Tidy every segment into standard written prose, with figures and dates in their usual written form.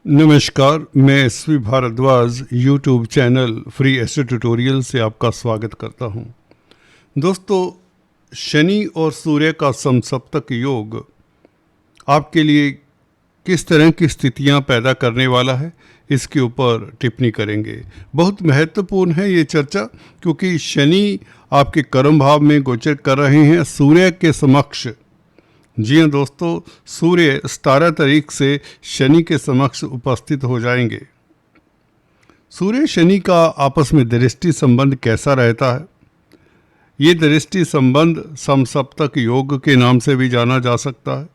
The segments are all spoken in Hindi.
नमस्कार, मैं SV Bhardwaj YouTube channel free astro tutorial से आपका स्वागत करता हूं। दोस्तों, शनि और सूर्य का समसप्तक योग आपके लिए किस तरह की स्थितियां पैदा करने वाला है, इसके ऊपर टिप्पणी करेंगे। बहुत महत्वपूर्ण है ये चर्चा, क्योंकि शनि आपके कर्म भाव में गोचर कर रहे हैं सूर्य के समक्ष। जी हाँ दोस्तों, सूर्य 17 तारीख से शनि के समक्ष उपस्थित हो जाएंगे। सूर्य शनि का आपस में दृष्टि संबंध कैसा रहता है? ये दृष्टि संबंध समसप्तक योग के नाम से भी जाना जा सकता है।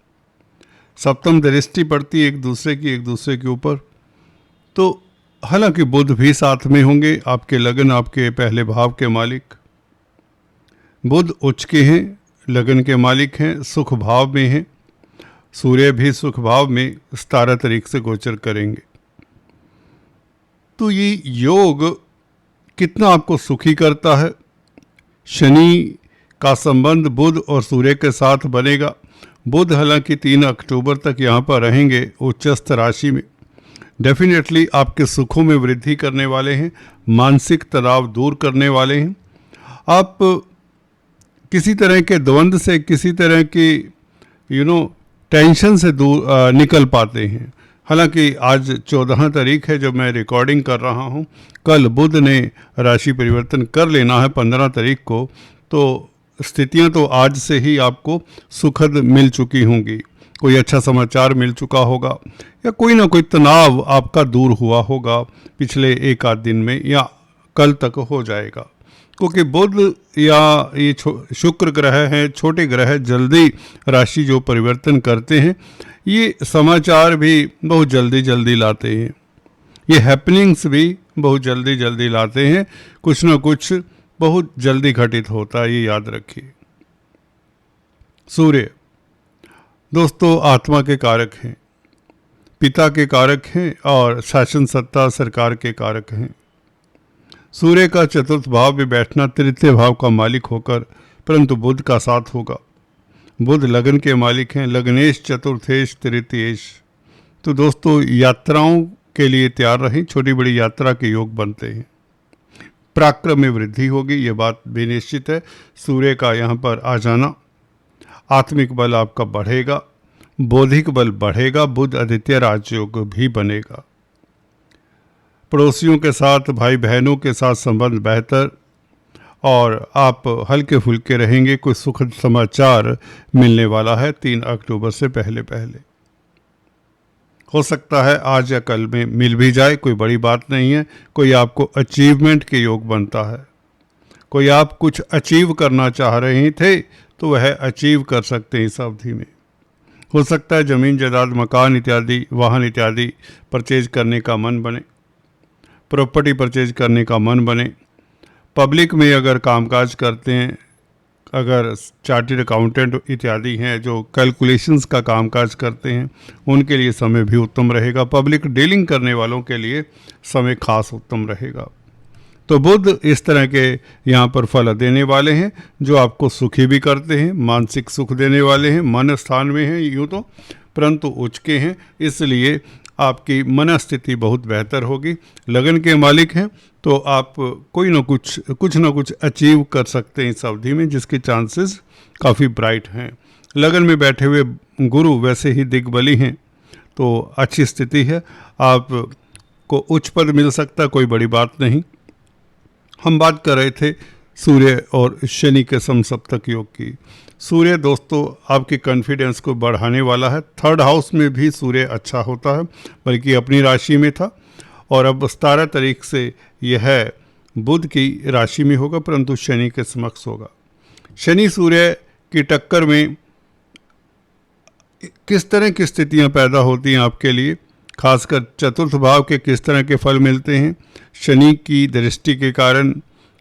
सप्तम दृष्टि पड़ती है एक दूसरे के ऊपर। तो हालांकि बुध भी साथ में होंगे, आपके लगन, आपके पहले भाव के मालिक। बुध उच्च के हैं, लगन के मालिक हैं, सुख भाव में हैं। सूर्य भी सुख भाव में 17 तारीख से गोचर करेंगे। तो ये योग कितना आपको सुखी करता है? शनि का संबंध बुध और सूर्य के साथ बनेगा। बुध हालांकि 3 अक्टूबर तक यहाँ पर रहेंगे उच्चस्थ राशि में। डेफिनेटली आपके सुखों में वृद्धि करने वाले हैं, मानसिक तनाव दूर करने वाले हैं। आप किसी तरह के द्वंद्व से, किसी तरह की टेंशन से दूर निकल पाते हैं। हालांकि आज 14 तारीख है जब मैं रिकॉर्डिंग कर रहा हूं। कल बुध ने राशि परिवर्तन कर लेना है 15 तारीख को। तो स्थितियां तो आज से ही आपको सुखद मिल चुकी होंगी। कोई अच्छा समाचार मिल चुका होगा, या कोई ना कोई तनाव आपका दूर हुआ होगा पिछले एक आध दिन में, या कल तक हो जाएगा। क्योंकि बुध या ये शुक्र ग्रह हैं, छोटे ग्रह जल्दी राशि जो परिवर्तन करते हैं, ये समाचार भी बहुत जल्दी जल्दी लाते हैं। ये हैपनिंग्स भी बहुत जल्दी जल्दी लाते हैं। कुछ ना कुछ बहुत जल्दी घटित होता है, ये याद रखिए। सूर्य दोस्तों आत्मा के कारक हैं, पिता के कारक हैं और शासन सत्ता सरकार के कारक हैं। सूर्य का चतुर्थ भाव में बैठना तृतीय भाव का मालिक होकर परंतु बुध का साथ होगा। बुध लगन के मालिक हैं, लगनेश चतुर्थेश तृतीयेश। तो दोस्तों यात्राओं के लिए तैयार रहें, छोटी बड़ी यात्रा के योग बनते हैं। पराक्रम में वृद्धि होगी, ये बात भी निश्चित है। सूर्य का यहाँ पर आ जाना, आत्मिक बल आपका बढ़ेगा, बौद्धिक बल बढ़ेगा, बुध आदित्य राजयोग भी बनेगा। पड़ोसियों के साथ, भाई बहनों के साथ संबंध बेहतर, और आप हल्के फुल्के रहेंगे। कोई सुखद समाचार मिलने वाला है 3 अक्टूबर से पहले पहले। हो सकता है आज या कल में मिल भी जाए, कोई बड़ी बात नहीं है। कोई आपको अचीवमेंट के योग बनता है। कोई आप कुछ अचीव करना चाह रहे थे तो वह अचीव कर सकते हैं इस अवधि में। हो सकता है ज़मीन जायदाद, मकान इत्यादि, वाहन इत्यादि परचेज करने का मन बने, प्रॉपर्टी परचेज करने का मन बने। पब्लिक में अगर कामकाज करते हैं, अगर चार्टर्ड अकाउंटेंट इत्यादि हैं जो कैलकुलेशंस का कामकाज करते हैं, उनके लिए समय भी उत्तम रहेगा। पब्लिक डीलिंग करने वालों के लिए समय खास उत्तम रहेगा। तो बुध इस तरह के यहाँ पर फल देने वाले हैं जो आपको सुखी भी करते हैं, मानसिक सुख देने वाले हैं। मन स्थान में हैं यूँ तो, परंतु उच्च के हैं, इसलिए आपकी मनस्थिति बहुत बेहतर होगी। लगन के मालिक हैं तो आप कुछ ना कुछ अचीव कर सकते हैं इस अवधि में, जिसके चांसेस काफ़ी ब्राइट हैं। लगन में बैठे हुए गुरु वैसे ही दिग्बली हैं, तो अच्छी स्थिति है। आपको उच्च पद मिल सकता, कोई बड़ी बात नहीं। हम बात कर रहे थे सूर्य और शनि के समसप्तक योग की। सूर्य दोस्तों आपके कॉन्फिडेंस को बढ़ाने वाला है। 3rd हाउस में भी सूर्य अच्छा होता है, बल्कि अपनी राशि में था, और अब 17 तारीख से यह बुध की राशि में होगा, परंतु शनि के समक्ष होगा। शनि सूर्य की टक्कर में किस तरह की स्थितियां पैदा होती हैं आपके लिए, खासकर चतुर्थ भाव के किस तरह के फल मिलते हैं? शनि की दृष्टि के कारण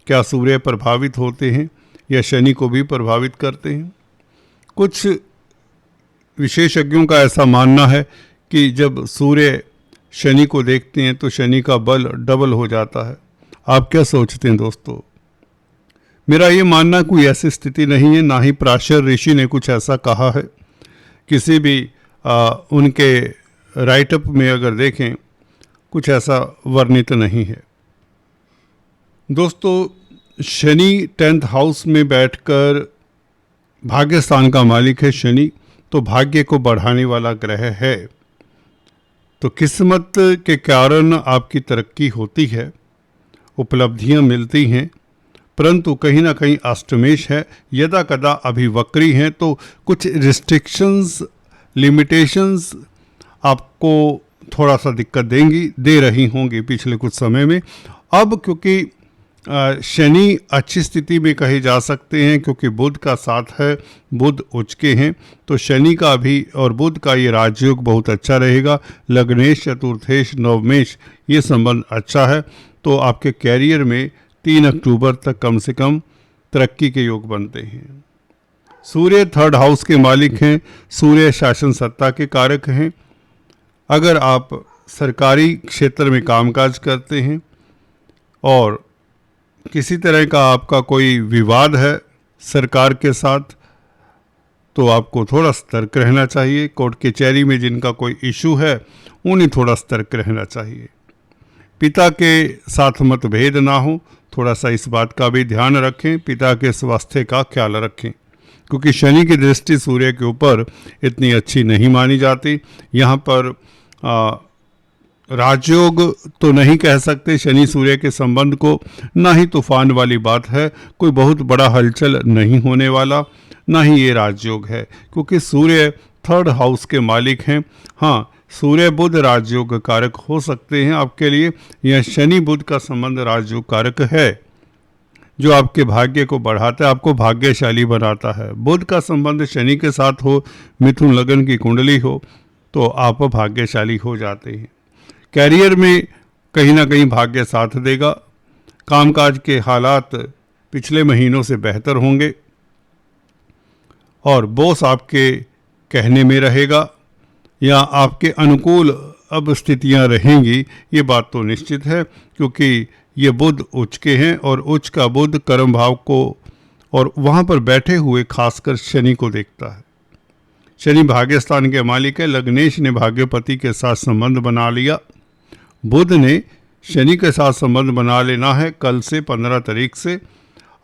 क्या सूर्य प्रभावित होते हैं या शनि को भी प्रभावित करते हैं? कुछ विशेषज्ञों का ऐसा मानना है कि जब सूर्य शनि को देखते हैं तो शनि का बल डबल हो जाता है। आप क्या सोचते हैं दोस्तों? मेरा ये मानना कोई ऐसी स्थिति नहीं है, ना ही पराशर ऋषि ने कुछ ऐसा कहा है। किसी भी उनके राइटअप में अगर देखें कुछ ऐसा वर्णित नहीं है। दोस्तों, शनि 10th हाउस में बैठकर भाग्य स्थान का मालिक है शनि, तो भाग्य को बढ़ाने वाला ग्रह है। तो किस्मत के कारण आपकी तरक्की होती है, उपलब्धियां मिलती हैं, परंतु कहीं ना कहीं अष्टमेश है, यदा कदा अभी वक्री हैं, तो कुछ रिस्ट्रिक्शंस, लिमिटेशंस आपको थोड़ा सा दिक्कत दे रही होंगी पिछले कुछ समय में। अब क्योंकि शनि अच्छी स्थिति में कहे जा सकते हैं, क्योंकि बुध का साथ है, बुध उच्च के हैं, तो शनि का भी और बुध का ये राजयोग बहुत अच्छा रहेगा। लग्नेश, चतुर्थेश, नवमेश ये संबंध अच्छा है, तो आपके कैरियर में 3 अक्टूबर तक कम से कम तरक्की के योग बनते हैं। सूर्य 3rd हाउस के मालिक हैं, सूर्य शासन सत्ता के कारक हैं। अगर आप सरकारी क्षेत्र में कामकाज करते हैं और किसी तरह का आपका कोई विवाद है सरकार के साथ, तो आपको थोड़ा सतर्क रहना चाहिए। कोर्ट कचहरी में जिनका कोई इशू है उन्हें थोड़ा सतर्क रहना चाहिए। पिता के साथ मतभेद ना हो, थोड़ा सा इस बात का भी ध्यान रखें। पिता के स्वास्थ्य का ख्याल रखें, क्योंकि शनि की दृष्टि सूर्य के ऊपर इतनी अच्छी नहीं मानी जाती। यहाँ पर राजयोग तो नहीं कह सकते शनि सूर्य के संबंध को, ना ही तूफान वाली बात है, कोई बहुत बड़ा हलचल नहीं होने वाला, ना ही ये राजयोग है, क्योंकि सूर्य 3rd हाउस के मालिक हैं। हाँ, सूर्य बुध राजयोग कारक हो सकते हैं आपके लिए। यह शनि बुध का संबंध राजयोग कारक है, जो आपके भाग्य को बढ़ाता है, आपको भाग्यशाली बनाता है। बुध का संबंध शनि के साथ हो, मिथुन लगन की कुंडली हो, तो आप भाग्यशाली हो जाते हैं। कैरियर में कहीं ना कहीं भाग्य साथ देगा। कामकाज के हालात पिछले महीनों से बेहतर होंगे और बॉस आपके कहने में रहेगा या आपके अनुकूल अब स्थितियां रहेंगी, ये बात तो निश्चित है, क्योंकि ये बुध उच्च के हैं और उच्च का बुध कर्म भाव को और वहाँ पर बैठे हुए खासकर शनि को देखता है। शनि भाग्यस्थान के मालिक है। लग्नेश ने भाग्यपति के साथ संबंध बना लिया। बुध ने शनि के साथ संबंध बना लेना है कल से 15 तारीख से।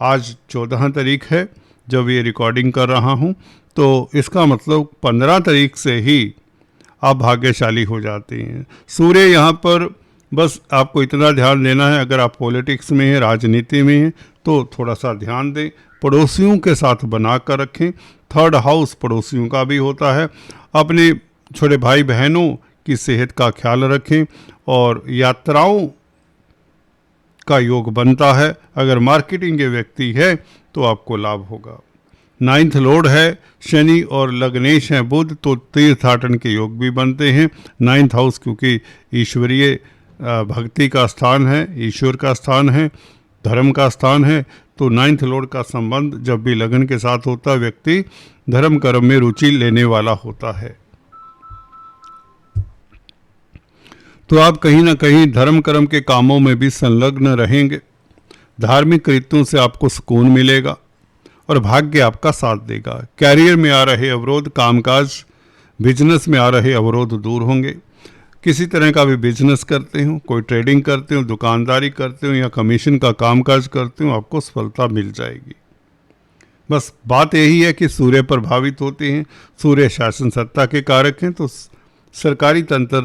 आज 14 तारीख है जब ये रिकॉर्डिंग कर रहा हूँ, तो इसका मतलब 15 तारीख से ही आप भाग्यशाली हो जाते हैं। सूर्य यहाँ पर बस आपको इतना ध्यान देना है, अगर आप पॉलिटिक्स में हैं, राजनीति में हैं, तो थोड़ा सा ध्यान दें। पड़ोसियों के साथ बना कर रखें। 3rd हाउस पड़ोसियों का भी होता है। अपने छोटे भाई बहनों की सेहत का ख्याल रखें और यात्राओं का योग बनता है। अगर मार्केटिंग के व्यक्ति है तो आपको लाभ होगा। 9th लॉर्ड है शनि और लग्नेश है बुध, तो तीर्थाटन के योग भी बनते हैं। 9th हाउस क्योंकि ईश्वरीय भक्ति का स्थान है, ईश्वर का स्थान है, धर्म का स्थान है, तो 9th लॉर्ड का संबंध जब भी लगन के साथ होता है, व्यक्ति धर्म कर्म में रुचि लेने वाला होता है। तो आप कहीं ना कहीं धर्म कर्म के कामों में भी संलग्न रहेंगे। धार्मिक कृत्यों से आपको सुकून मिलेगा और भाग्य आपका साथ देगा। कैरियर में आ रहे अवरोध, कामकाज, बिजनेस में आ रहे अवरोध दूर होंगे। किसी तरह का भी बिजनेस करते हो, कोई ट्रेडिंग करते हो, दुकानदारी करते हो या कमीशन का कामकाज करते हो, आपको सफलता मिल जाएगी। बस बात यही है कि सूर्य प्रभावित होते हैं, सूर्य शासन सत्ता के कारक हैं, तो सरकारी तंत्र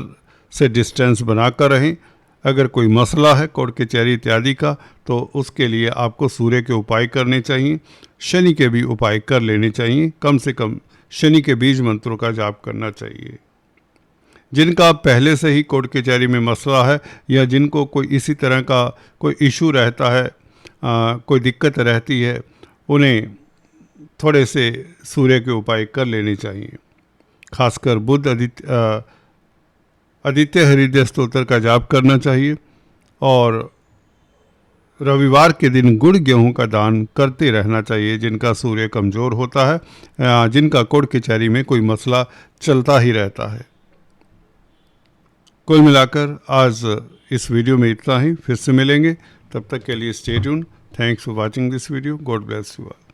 से डिस्टेंस बनाकर रहें। अगर कोई मसला है कोर्ट कचहरी इत्यादि का, तो उसके लिए आपको सूर्य के उपाय करने चाहिए, शनि के भी उपाय कर लेने चाहिए। कम से कम शनि के बीज मंत्रों का जाप करना चाहिए। जिनका पहले से ही कोर्ट कचहरी में मसला है या जिनको कोई इसी तरह का कोई इशू रहता है, कोई दिक्कत रहती है, उन्हें थोड़े से सूर्य के उपाय कर लेने चाहिए। खासकर बुध आदित्य हृदय स्तोत्र का जाप करना चाहिए और रविवार के दिन गुड़ गेहूं का दान करते रहना चाहिए। जिनका सूर्य कमज़ोर होता है, जिनका कोर्ट कचहरी में कोई मसला चलता ही रहता है। कुल मिलाकर आज इस वीडियो में इतना ही। फिर से मिलेंगे, तब तक के लिए stay tuned. Thanks for watching this video. God bless you all.